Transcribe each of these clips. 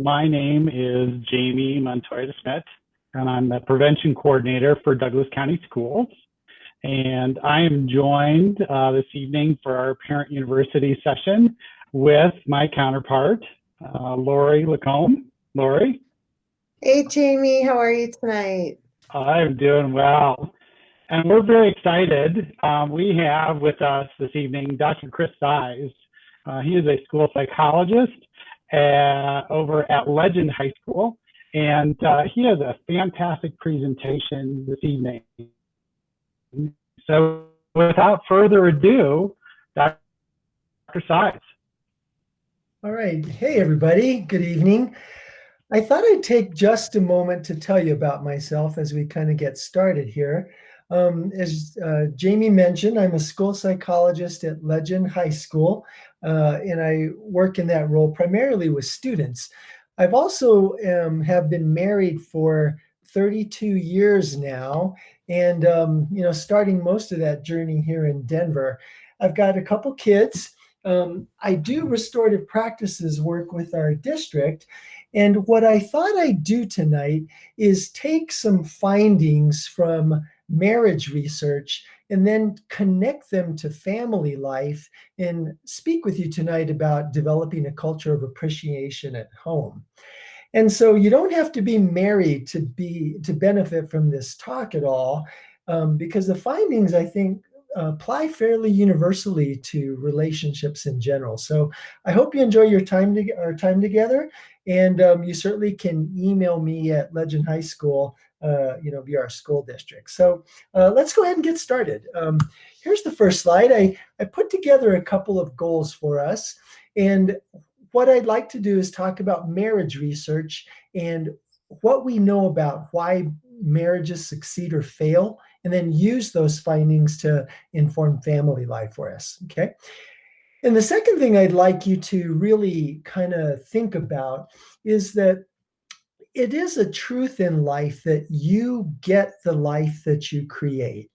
My name is Jamie Montoya-Smith, and I'm the Prevention Coordinator for Douglas County Schools. And I am joined this evening for our Parent University session with my counterpart, Lori Lacombe. Lori? Hey, Jamie, how are you tonight? I'm doing well. And we're very excited. We have with us this evening Dr. Chris Saiz. He is a school psychologist over at Legend High School, and he has a fantastic presentation this evening. So without further ado, Dr. Saiz. All right. Hey, everybody. Good evening. I thought I'd take just a moment to tell you about myself as we kind of get started here. As Jamie mentioned, I'm a school psychologist at Legend High School, and I work in that role primarily with students. I've also have been married for 32 years now, and starting most of that journey here in Denver. I've got a couple kids. I do restorative practices work with our district. And what I thought I'd do tonight is take some findings from marriage research and then connect them to family life and speak with you tonight about developing a culture of appreciation at home. And so you don't have to be married to benefit from this talk at all, because the findings, I think, apply fairly universally to relationships in general. So I hope you enjoy our time together, and you certainly can email me at Legend High School, via our school district. So let's go ahead and get started. Here's the first slide. I put together a couple of goals for us, and what I'd like to do is talk about marriage research and what we know about why marriages succeed or fail, and then use those findings to inform family life for us, okay? And the second thing I'd like you to really kind of think about is that it is a truth in life that you get the life that you create.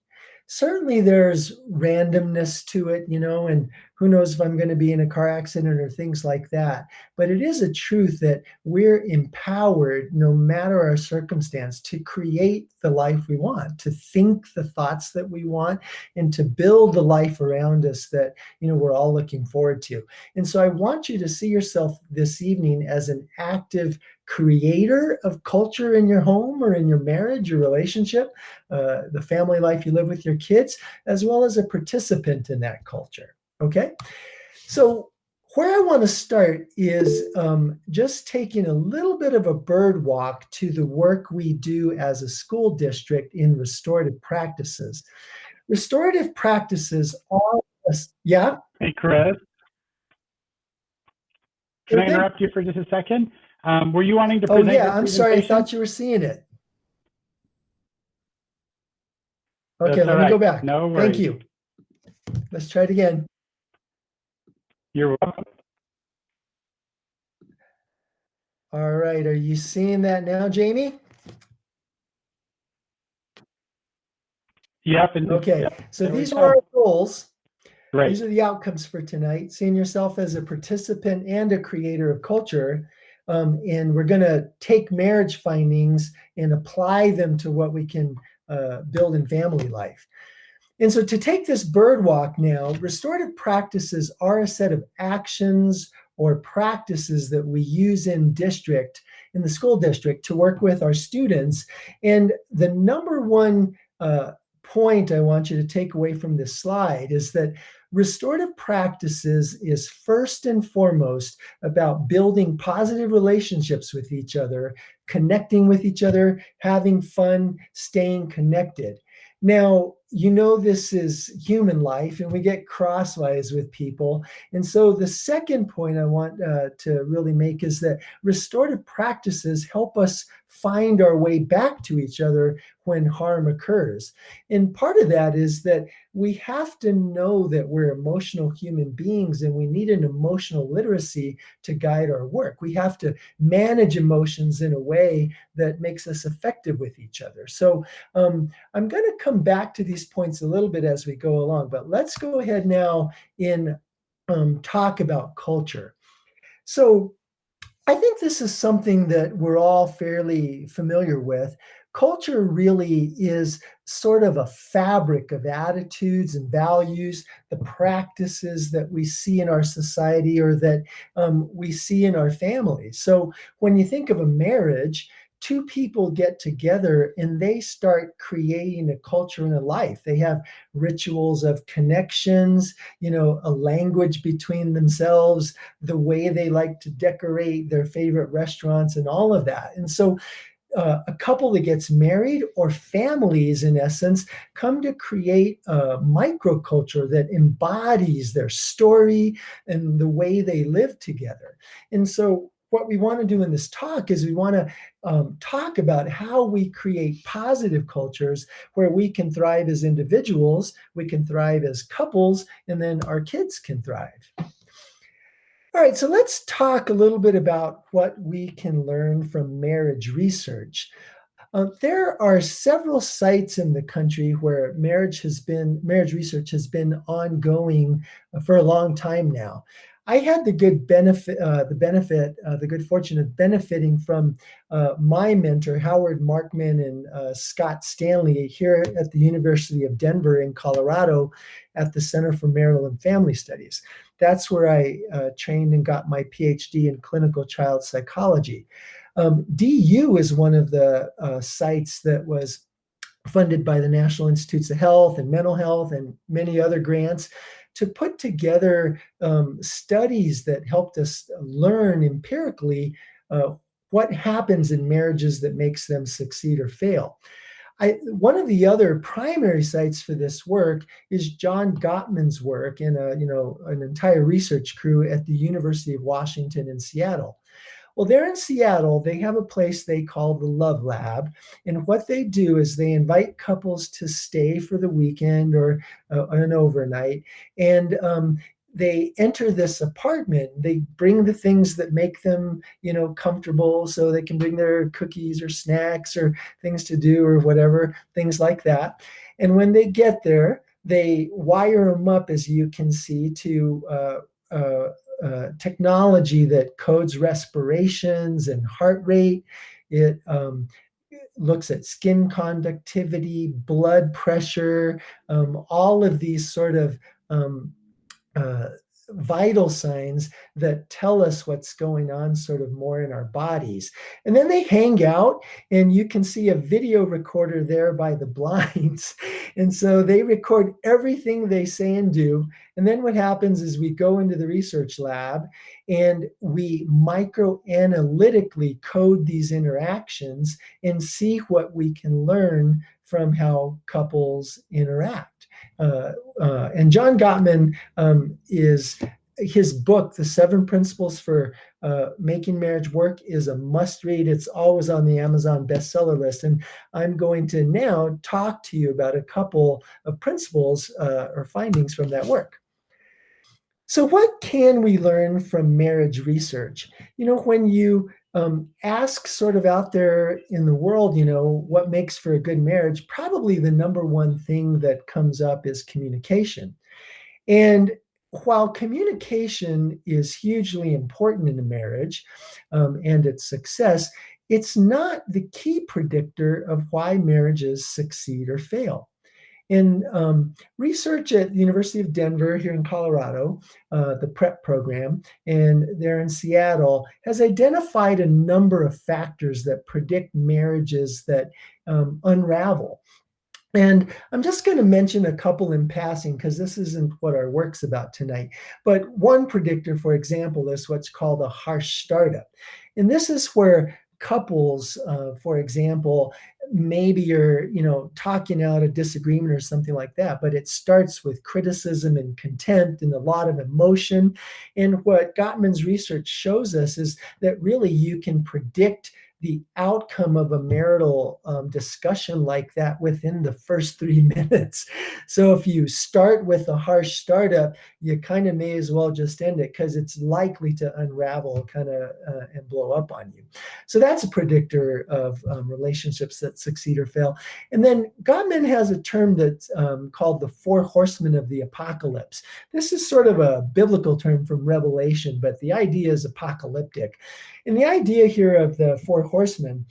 Certainly there's randomness to it, and who knows if I'm going to be in a car accident or things like that. But it is a truth that we're empowered, no matter our circumstance, to create the life we want, to think the thoughts that we want, and to build the life around us that, we're all looking forward to. And so I want you to see yourself this evening as an active creator of culture in your home or in your marriage, your relationship, the family life you live with your kids, as well as a participant in that culture. Okay? So where I want to start is just taking a little bit of a bird walk to the work we do as a school district in restorative practices. Restorative practices are, yeah? Hey, Chris. Can I interrupt you for just a second? Were you wanting to present? Oh, yeah, I'm sorry. I thought you were seeing it. Okay, let me go back. No worries. Thank you. Let's try it again. You're welcome. All right. Are you seeing that now, Jamie? Yep. Okay. Yep, so these are our goals. Right. These are the outcomes for tonight. Seeing yourself as a participant and a creator of culture. And we're going to take marriage findings and apply them to what we can build in family life. And so to take this bird walk now, restorative practices are a set of actions or practices that we use in the school district to work with our students. And the number one point I want you to take away from this slide is that restorative practices is first and foremost about building positive relationships with each other, connecting with each other, having fun, staying connected. Now, this is human life, and we get crosswise with people. And so the second point I want to really make is that restorative practices help us find our way back to each other when harm occurs. And part of that is that we have to know that we're emotional human beings, and we need an emotional literacy to guide our work. We have to manage emotions in a way that makes us effective with each other. So I'm going to come back to these points a little bit as we go along, but let's go ahead now and talk about culture. So I think this is something that we're all fairly familiar with. Culture really is sort of a fabric of attitudes and values, the practices that we see in our society or that we see in our families. So when you think of a marriage, two people get together and they start creating a culture and a life. They have rituals of connections, a language between themselves, the way they like to decorate their favorite restaurants and all of that. And so a couple that gets married, or families in essence, come to create a microculture that embodies their story and the way they live together. And so what we want to do in this talk is we want to talk about how we create positive cultures where we can thrive as individuals, we can thrive as couples, and then our kids can thrive. All right, so let's talk a little bit about what we can learn from marriage research. There are several sites in the country where marriage research has been ongoing for a long time now. I had the good fortune of benefiting from my mentor, Howard Markman and Scott Stanley, here at the University of Denver in Colorado at the Center for Marital and Family Studies. That's where I trained and got my PhD in clinical child psychology. DU is one of the sites that was funded by the National Institutes of Health and Mental Health and many other grants to put together studies that helped us learn empirically what happens in marriages that makes them succeed or fail. One of the other primary sites for this work is John Gottman's work and an entire research crew at the University of Washington in Seattle. Well, they're in Seattle. They have a place they call the Love Lab. And what they do is they invite couples to stay for the weekend or an overnight. And they enter this apartment. They bring the things that make them, comfortable. So they can bring their cookies or snacks or things to do or whatever, things like that. And when they get there, they wire them up, as you can see, to technology that codes respirations and heart rate. It looks at skin conductivity, blood pressure, all of these sort of vital signs that tell us what's going on sort of more in our bodies. And then they hang out, and you can see a video recorder there by the blinds. And so they record everything they say and do. And then what happens is we go into the research lab and we microanalytically code these interactions and see what we can learn from how couples interact. And John Gottman is his book, The 7 Principles for Making Marriage Work, is a must read. It's always on the Amazon bestseller list. And I'm going to now talk to you about a couple of principles or findings from that work. So what can we learn from marriage research? When you ask sort of out there in the world, what makes for a good marriage, probably the number one thing that comes up is communication. And while communication is hugely important in a marriage and its success, it's not the key predictor of why marriages succeed or fail. In research at the University of Denver here in Colorado, the PrEP program, and there in Seattle, has identified a number of factors that predict marriages that unravel. And I'm just going to mention a couple in passing because this isn't what our work's about tonight. But one predictor, for example, is what's called a harsh startup. And this is where couples, for example, maybe you're, talking out a disagreement or something like that, but it starts with criticism and contempt and a lot of emotion. And what Gottman's research shows us is that really you can predict the outcome of a marital discussion like that within the first 3 minutes. So if you start with a harsh startup, you kind of may as well just end it because it's likely to unravel and blow up on you. So that's a predictor of relationships that succeed or fail. And then Gottman has a term that's called the 4 horsemen of the apocalypse. This is sort of a biblical term from Revelation, but the idea is apocalyptic. And the idea here of the four horsemen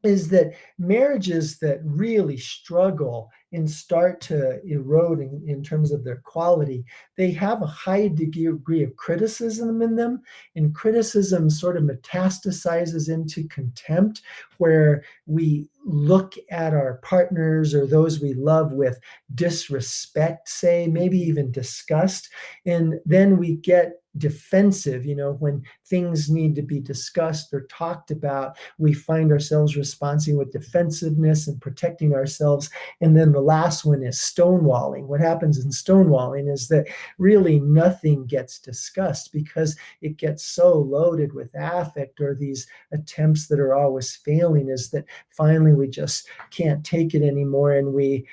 is that marriages that really struggle and start to erode in terms of their quality, they have a high degree of criticism in them, and criticism sort of metastasizes into contempt, where we look at our partners or those we love with disrespect, say, maybe even disgust, and then we get defensive. When things need to be discussed or talked about, we find ourselves responding with defensiveness and protecting ourselves. And then the last one is stonewalling. What happens in stonewalling is that really nothing gets discussed because it gets so loaded with affect, or these attempts that are always failing, is that finally we just can't take it anymore, and we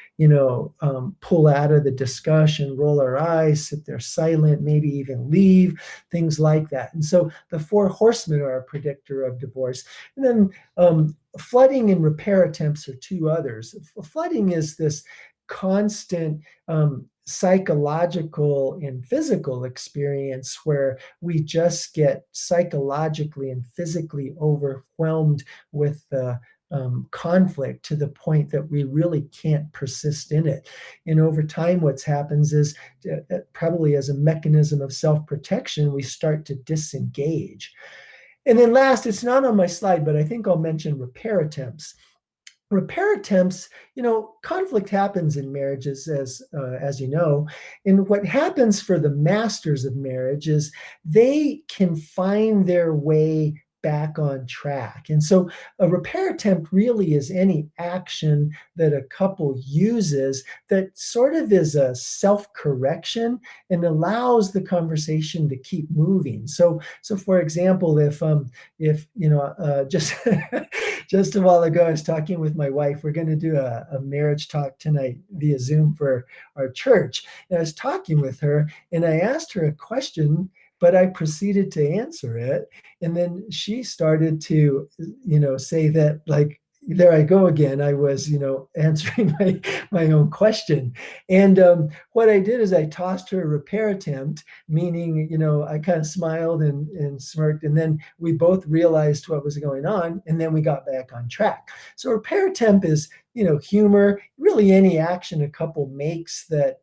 pull out of the discussion, roll our eyes, sit there silent, maybe even leave, things like that. And so the four horsemen are a predictor of divorce. And then flooding and repair attempts are two others. Flooding is this constant psychological and physical experience where we just get psychologically and physically overwhelmed with the conflict to the point that we really can't persist in it. And over time, what happens is, probably as a mechanism of self-protection, we start to disengage. And then last, it's not on my slide, but I think I'll mention repair attempts. Repair attempts, conflict happens in marriages, as you know, and what happens for the masters of marriage is they can find their way back on track. And so a repair attempt really is any action that a couple uses that sort of is a self-correction and allows the conversation to keep moving. So for example, if just just a while ago, I was talking with my wife. We're going to do a marriage talk tonight via Zoom for our church. And I was talking with her and I asked her a question, but I proceeded to answer it. And then she started to, say that, like, there I go again. I was, answering my own question. And what I did is I tossed her a repair attempt, meaning, I kind of smiled and smirked. And then we both realized what was going on. And then we got back on track. So repair attempt is, humor, really any action a couple makes that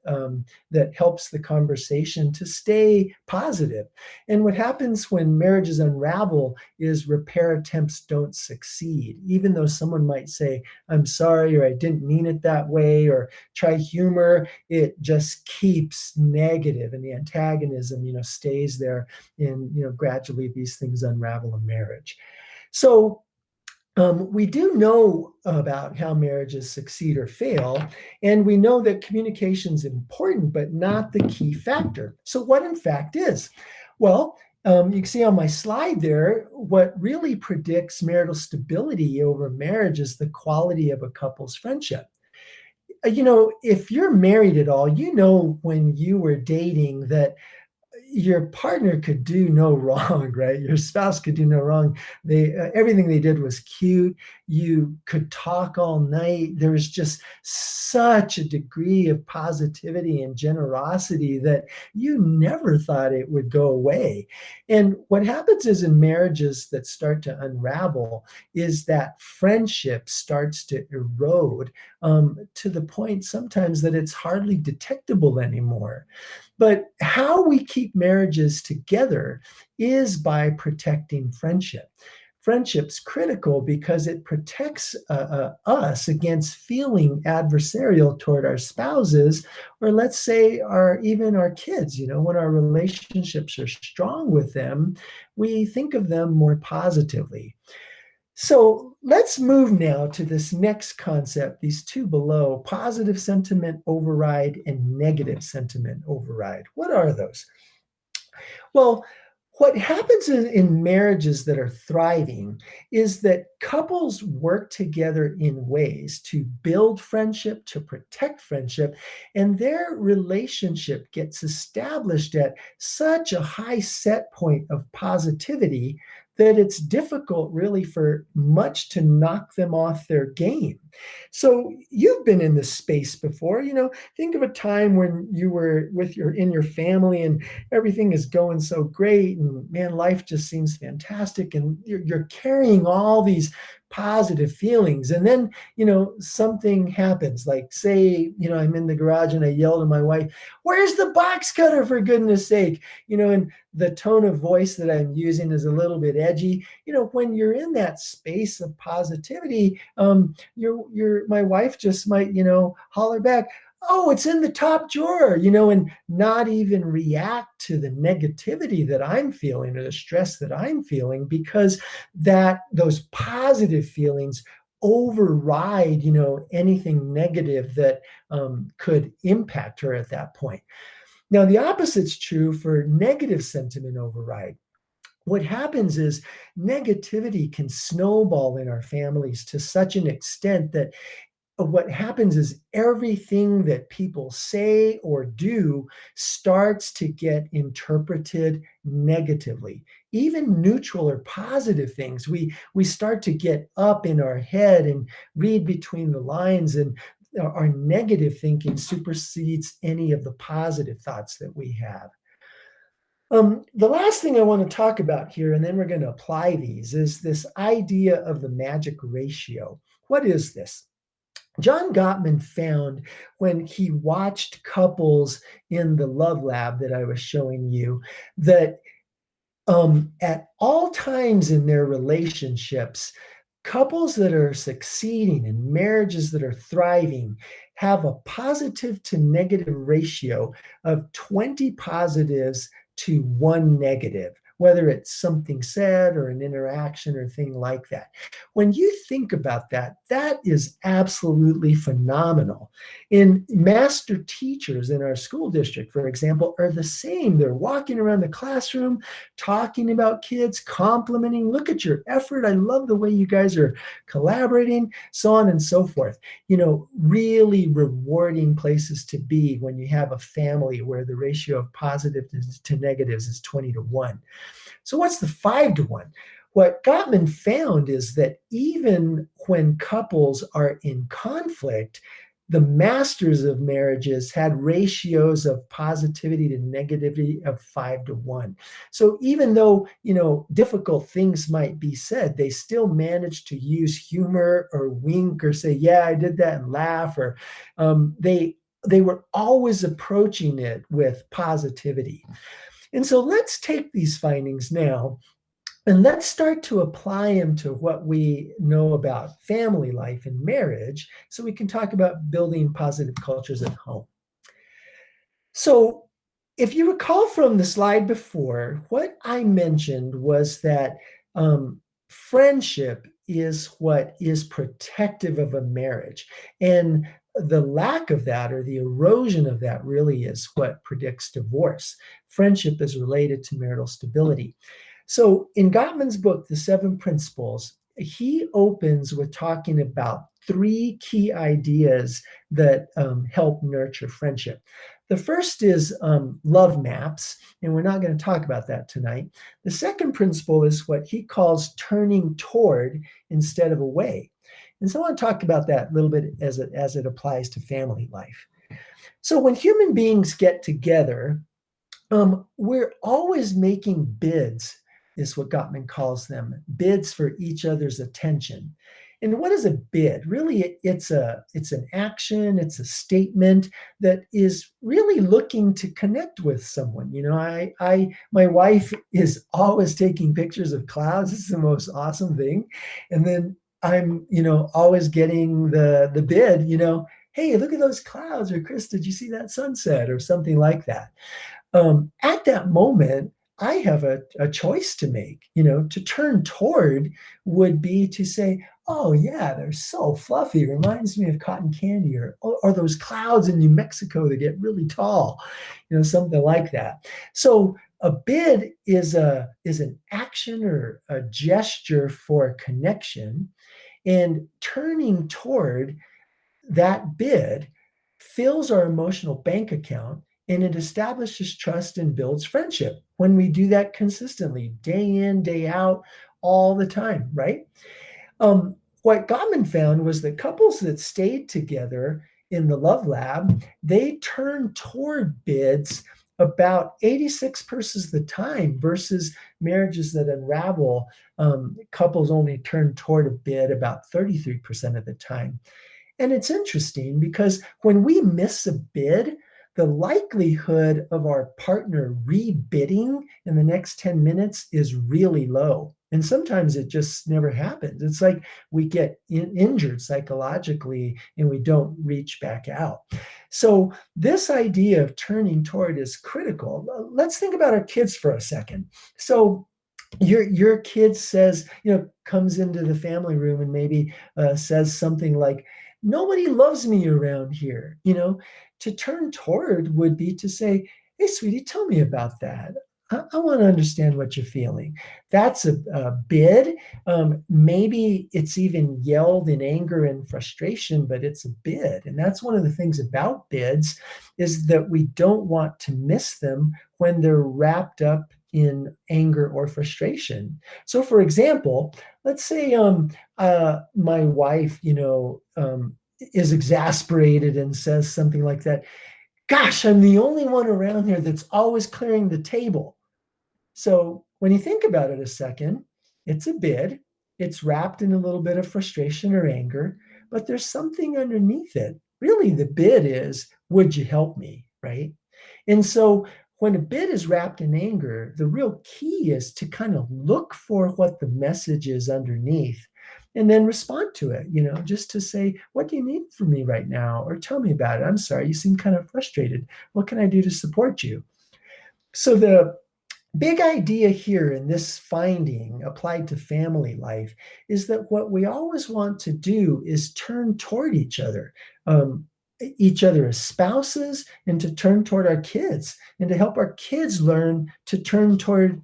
helps the conversation to stay positive. And what happens when marriages unravel is repair attempts don't succeed, even though someone might say, "I'm sorry," or "I didn't mean it that way," or try humor. It just keeps negative, and the antagonism, stays there, and gradually these things unravel in marriage. So we do know about how marriages succeed or fail, and we know that communication is important, but not the key factor. So what in fact is? Well, you can see on my slide there, what really predicts marital stability over marriage is the quality of a couple's friendship. If you're married at all, when you were dating that your partner could do no wrong, right? Your spouse could do no wrong. Everything they did was cute. You could talk all night. There was just such a degree of positivity and generosity that you never thought it would go away. And what happens is, in marriages that start to unravel, is that friendship starts to erode to the point sometimes that it's hardly detectable anymore. But how we keep marriages together is by protecting friendship. Friendship's critical because it protects us against feeling adversarial toward our spouses, or let's say even our kids. When our relationships are strong with them, we think of them more positively. So let's move now to this next concept, these two below: positive sentiment override and negative sentiment override. What are those? Well, what happens in marriages that are thriving is that couples work together in ways to build friendship, to protect friendship, and their relationship gets established at such a high set point of positivity that it's difficult really for much to knock them off their game. So you've been in this space before. Think of a time when you were in your family and everything is going so great, and man, life just seems fantastic, and you're carrying all these positive feelings, and then something happens, like say I'm in the garage and I yell to my wife, "Where's the box cutter, for goodness sake?" And the tone of voice that I'm using is a little bit edgy. When you're in that space of positivity, my wife just might holler back, "Oh, it's in the top drawer," and not even react to the negativity that I'm feeling or the stress that I'm feeling, because those positive feelings override anything negative that could impact her at that point. Now, the opposite's true for negative sentiment override. What happens is negativity can snowball in our families to such an extent that what happens is everything that people say or do starts to get interpreted negatively. Even neutral or positive things, we start to get up in our head and read between the lines, and our negative thinking supersedes any of the positive thoughts that we have. The last thing I want to talk about here, and then we're going to apply these, is this idea of the magic ratio. What is this? John Gottman found, when he watched couples in the love lab that I was showing you, that at all times in their relationships, couples that are succeeding and marriages that are thriving have a positive to negative ratio of 20 positives to 1 negative, whether it's something said or an interaction or thing like that. When you think about that, that is absolutely phenomenal. And master teachers in our school district, for example, are the same. They're walking around the classroom, talking about kids, complimenting, "Look at your effort. I love the way you guys are collaborating," so on and so forth. Really rewarding places to be when you have a family where the ratio of positive to negatives is 20 to 1. So what's the 5 to 1? What Gottman found is that even when couples are in conflict, the masters of marriages had ratios of positivity to negativity of 5 to 1. So even though, difficult things might be said, they still managed to use humor or wink or say, "Yeah, I did that," and laugh, or they were always approaching it with positivity. And so let's take these findings now and let's start to apply them to what we know about family life and marriage, so we can talk about building positive cultures at home. So if you recall from the slide before, what I mentioned was that friendship is what is protective of a marriage. And the lack of that, or the erosion of that, really is what predicts divorce. Friendship is related to marital stability. So in Gottman's book, The 7 Principles, he opens with talking about 3 key ideas that help nurture friendship. The first is love maps, and we're not going to talk about that tonight. The second principle is what he calls turning toward instead of away. And so I want to talk about that a little bit as it applies to family life. So when human beings get together, we're always making bids, is what Gottman calls them, bids for each other's attention. And what is a bid? Really, it's an action, it's a statement that is really looking to connect with someone. My wife is always taking pictures of clouds. It's the most awesome thing. And then I'm, always getting the bid, "Hey, look at those clouds," or, "Chris, did you see that sunset?" or something like that. At that moment, I have a choice to make. To turn toward would be to say, "Oh yeah, they're so fluffy. Reminds me of cotton candy," or those clouds in New Mexico that get really tall, something like that. So a bid is an action or a gesture for connection, and turning toward that bid fills our emotional bank account, and it establishes trust and builds friendship. When we do that consistently, day in, day out, all the time, right? What Gottman found was that couples that stayed together in the love lab, they turned toward bids about 86% of the time versus marriages that unravel, couples only turn toward a bid about 33% of the time. And it's interesting because when we miss a bid, the likelihood of our partner rebidding in the next 10 minutes is really low. And sometimes it just never happens. It's like we get injured psychologically and we don't reach back out. So this idea of turning toward is critical. Let's think about our kids for a second. So your kid says, comes into the family room and maybe says something like, nobody loves me around here. To turn toward would be to say, hey, sweetie, tell me about that. I want to understand what you're feeling. That's a bid. Maybe it's even yelled in anger and frustration, but it's a bid. And that's one of the things about bids is that we don't want to miss them when they're wrapped up in anger or frustration. So for example, let's say my wife, is exasperated and says something like that. Gosh, I'm the only one around here that's always clearing the table. So when you think about it a second, it's a bid. It's wrapped in a little bit of frustration or anger, but there's something underneath it. Really, the bid is, would you help me, right? And so when a bid is wrapped in anger, the real key is to kind of look for what the message is underneath and then respond to it, just to say, what do you need from me right now? Or tell me about it. I'm sorry, you seem kind of frustrated. What can I do to support you? So the big idea here in this finding applied to family life is that what we always want to do is turn toward each other as spouses, and to turn toward our kids and to help our kids learn to turn toward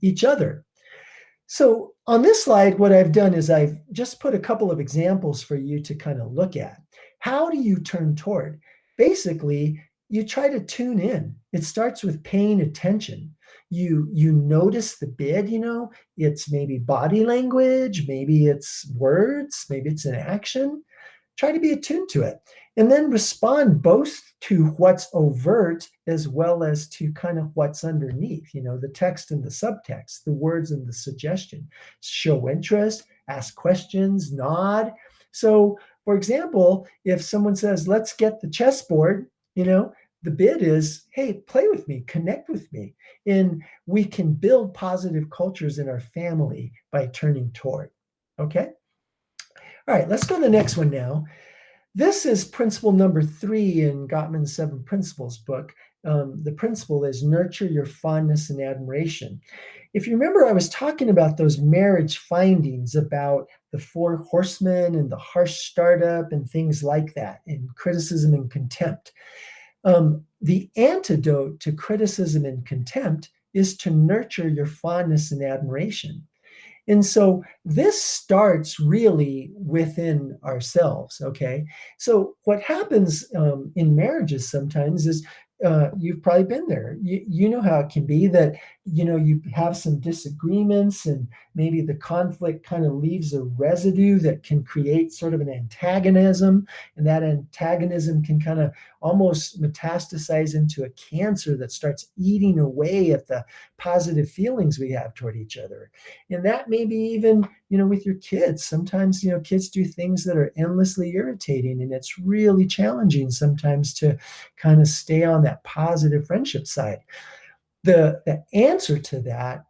each other. So on this slide, what I've done is I've just put a couple of examples for you to kind of look at. How do you turn toward? Basically, you try to tune in. It starts with paying attention. You notice the bid, it's maybe body language, maybe it's words, maybe it's an action. Try to be attuned to it. And then respond both to what's overt as well as to kind of what's underneath, the text and the subtext, the words and the suggestion. Show interest, ask questions, nod. So, for example, if someone says, let's get the chessboard, the bid is, hey, play with me, connect with me. And we can build positive cultures in our family by turning toward. Okay? All right, let's go to the next one now. This is principle number 3 in Gottman's 7 Principles book. The principle is nurture your fondness and admiration. If you remember, I was talking about those marriage findings about the 4 horsemen and the harsh startup and things like that, and criticism and contempt. The antidote to criticism and contempt is to nurture your fondness and admiration. And so this starts really within ourselves, okay? So what happens in marriages sometimes is you've probably been there. You know how it can be that, you have some disagreements and maybe the conflict kind of leaves a residue that can create sort of an antagonism. And that antagonism can kind of almost metastasize into a cancer that starts eating away at the positive feelings we have toward each other. And that may be even, with your kids. Sometimes, kids do things that are endlessly irritating, and it's really challenging sometimes to kind of stay on that positive friendship side. The answer to that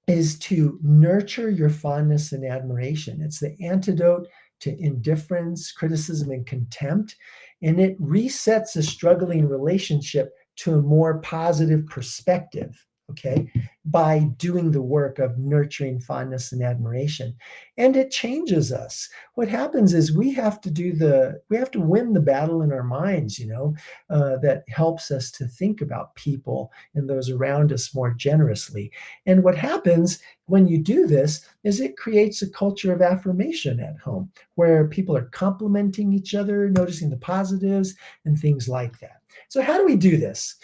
is to nurture your fondness and admiration. It's the antidote to indifference, criticism, and contempt. And it resets a struggling relationship to a more positive perspective, okay, by doing the work of nurturing fondness and admiration. And it changes us. What happens is we have to win the battle in our minds, that helps us to think about people and those around us more generously. And what happens when you do this is it creates a culture of affirmation at home where people are complimenting each other, noticing the positives and things like that. So how do we do this?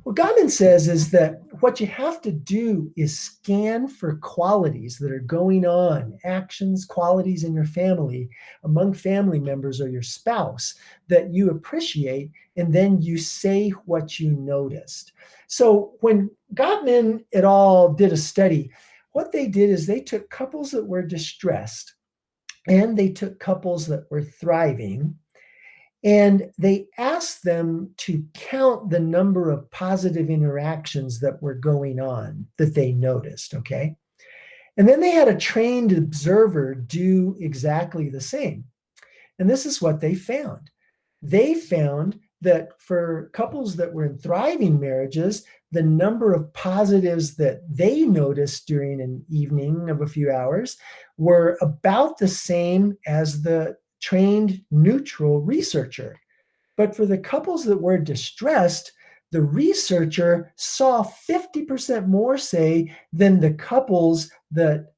What Gottman says is that what you have to do is scan for qualities that are going on, actions, qualities in your family, among family members or your spouse that you appreciate, and then you say what you noticed. So when Gottman et al. Did a study, what they did is they took couples that were distressed and they took couples that were thriving, and they asked them to count the number of positive interactions that were going on that they noticed, okay? And then they had a trained observer do exactly the same. And this is what they found. They found that for couples that were in thriving marriages, the number of positives that they noticed during an evening of a few hours were about the same as the trained neutral researcher. But for the couples that were distressed, the researcher saw 50% more, say, than the couples that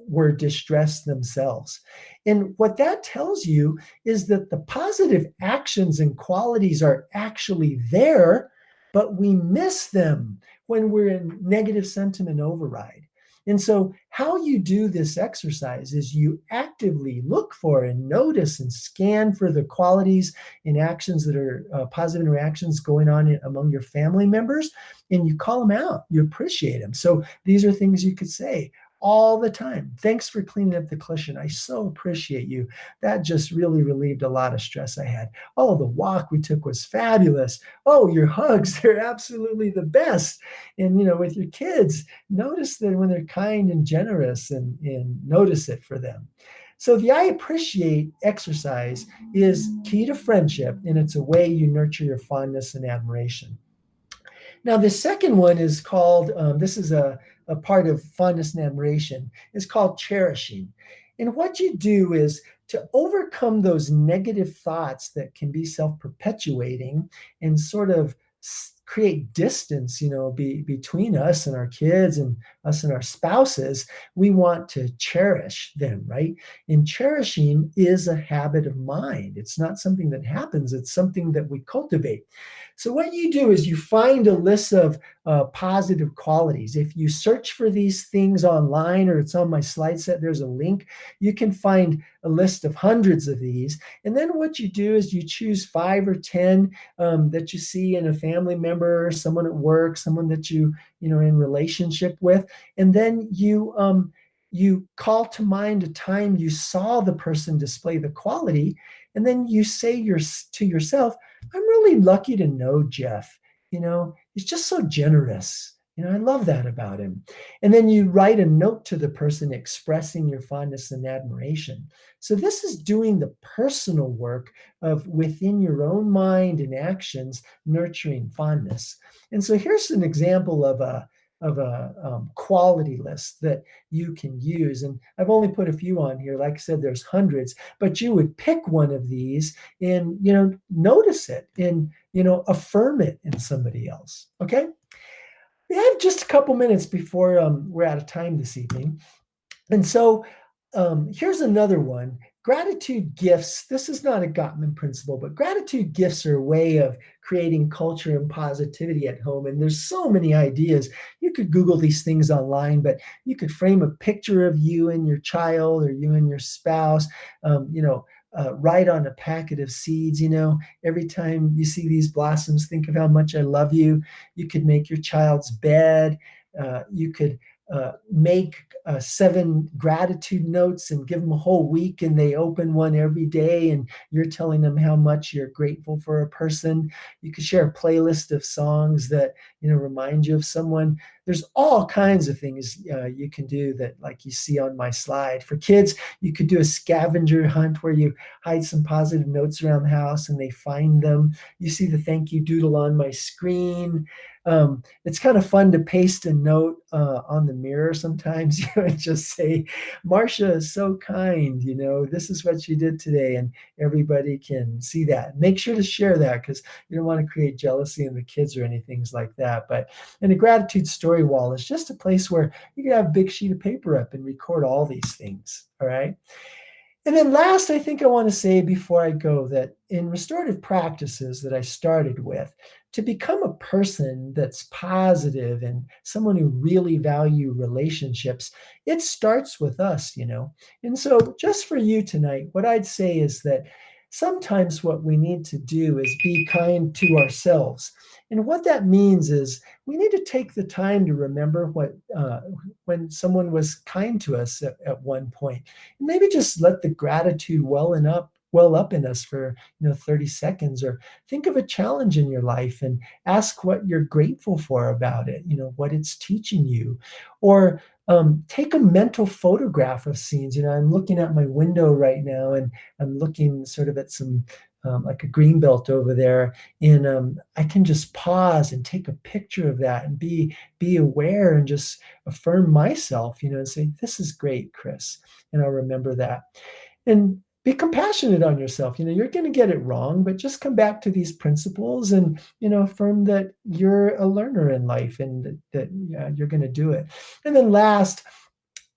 were distressed themselves. And what that tells you is that the positive actions and qualities are actually there, but we miss them when we're in negative sentiment override. And so how you do this exercise is you actively look for and notice and scan for the qualities and actions that are positive interactions going on among your family members, and you call them out. You appreciate them. So these are things you could say all the time. Thanks for cleaning up the cushion. I so appreciate you. That just really relieved a lot of stress I had. Oh, the walk we took was fabulous. Oh, your hugs, they're absolutely the best. And, with your kids, notice that when they're kind and generous and notice it for them. So the I appreciate exercise is key to friendship, and it's a way you nurture your fondness and admiration. Now, the second one is called, this is a part of fondness and admiration, is called cherishing. And what you do is to overcome those negative thoughts that can be self-perpetuating and sort of create distance, between us and our kids and us and our spouses. We want to cherish them, right? And cherishing is a habit of mind. It's not something that happens. It's something that we cultivate. So what you do is you find a list of positive qualities. If you search for these things online, or it's on my slide set, there's a link. You can find a list of hundreds of these. And then what you do is you choose 5 or 10 that you see in a family member, someone at work, someone that you in relationship with. And then you call to mind a time you saw the person display the quality. And then you say to yourself, I'm really lucky to know Jeff. He's just so generous. I love that about him. And then you write a note to the person expressing your fondness and admiration. So this is doing the personal work of within your own mind and actions, nurturing fondness. And so here's an example of a quality list that you can use. And I've only put a few on here. Like I said, there's hundreds, but you would pick one of these and, notice it and, affirm it in somebody else. Okay. We have just a couple minutes before we're out of time this evening. And so here's another one. Gratitude gifts. This is not a Gottman principle, but gratitude gifts are a way of creating culture and positivity at home. And there's so many ideas. You could Google these things online, but you could frame a picture of you and your child or you and your spouse, write on a packet of seeds. Every time you see these blossoms, think of how much I love you. You could make your child's bed. You could make 7 gratitude notes and give them a whole week, and they open one every day and you're telling them how much you're grateful for a person. You could share a playlist of songs that remind you of someone. There's all kinds of things you can do that, like you see on my slide. For kids, you could do a scavenger hunt where you hide some positive notes around the house and they find them. You see the thank you doodle on my screen. It's kind of fun to paste a note on the mirror sometimes, and just say, Marcia is so kind, this is what she did today, and everybody can see that. Make sure to share that, because you don't want to create jealousy in the kids or anything like that. But in a gratitude story wall is just a place where you can have a big sheet of paper up and record all these things. All right. And then last, I think I want to say before I go that in restorative practices that I started with, to become a person that's positive and someone who really value relationships, it starts with us, you know. And so just for you tonight, what I'd say is that sometimes what we need to do is be kind to ourselves. And what that means is we need to take the time to remember when someone was kind to us at one point. Maybe just let the gratitude well up in us for 30 seconds, or think of a challenge in your life and ask what you're grateful for about it, what it's teaching you. Or take a mental photograph of scenes. I'm looking at my window right now, and I'm looking sort of at some like a green belt over there, and I can just pause and take a picture of that and be aware and just affirm myself, and say, this is great, Chris, and I'll remember that. And be compassionate on yourself. You're going to get it wrong, but just come back to these principles and affirm that you're a learner in life, and that you're going to do it. And then last,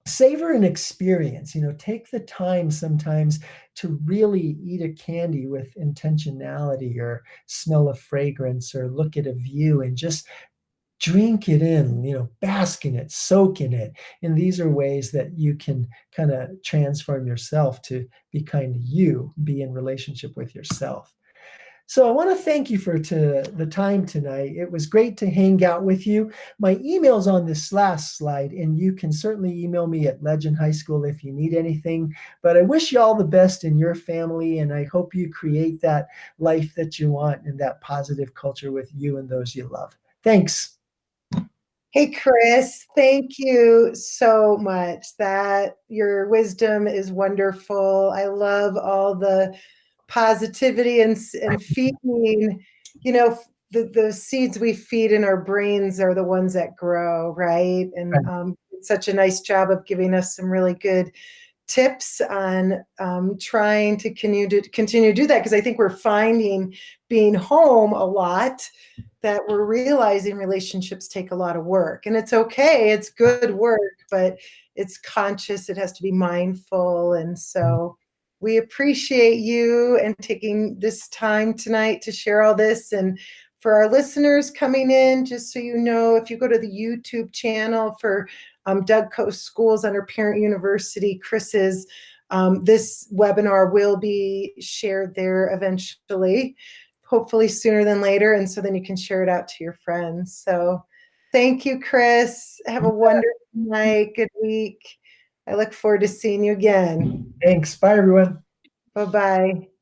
savor an experience. Take the time sometimes to really eat a candy with intentionality, or smell a fragrance, or look at a view, and just drink it in, bask in it, soak in it. And these are ways that you can kind of transform yourself to be kind to you, be in relationship with yourself. So I want to thank you for the time tonight. It was great to hang out with you. My email's on this last slide, and you can certainly email me at Legend High School if you need anything. But I wish you all the best in your family, and I hope you create that life that you want and that positive culture with you and those you love. Thanks. Hey, Chris, thank you so much. That your wisdom is wonderful. I love all the positivity and feeding. The seeds we feed in our brains are the ones that grow, right? And it's such a nice job of giving us some really good tips on trying to continue to do that, because I think we're finding, being home a lot, that we're realizing relationships take a lot of work. And it's okay, it's good work, but it's conscious, it has to be mindful. And so we appreciate you and taking this time tonight to share all this. And for our listeners coming in, just so you know, if you go to the YouTube channel for Doug Coast Schools under Parent University, Chris's, this webinar will be shared there eventually, hopefully sooner than later. And so then you can share it out to your friends. So thank you, Chris. Have a wonderful night. Good week. I look forward to seeing you again. Thanks. Bye, everyone. Bye-bye.